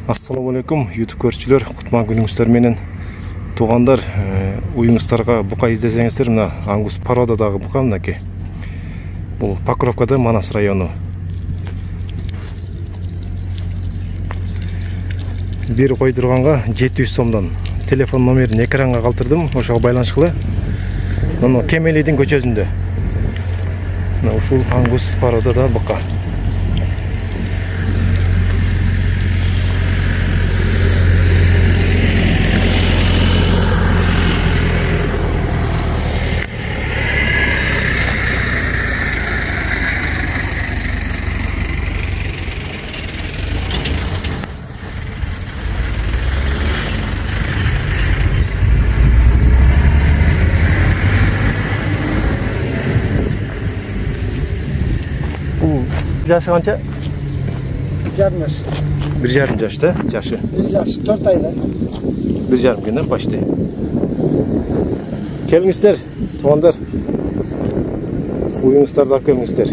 Assalamu alaikum YouTube көрүүчүлөр, кутман күнүңүздөр менен. Туугандар, уюңуздарга бука издесеңиздер, мына Ангус породадагы бука мынакей. Бул Покровкада, Манас району. Бир койдурганга 700 сомдон. Телефон номерин экранга калтырдым, ошого байланышкыла. Мына Кемелидин көчөсүндө. Мына ушул Ангус породада бука. Жашы канча? 1,5 жаш. 1,5 жашта, жашы. 1 жаш, 4 айда. 1,5 күннөн почти. Келиңиздер, туугандар. Уюңуздарды алып келиңиздер.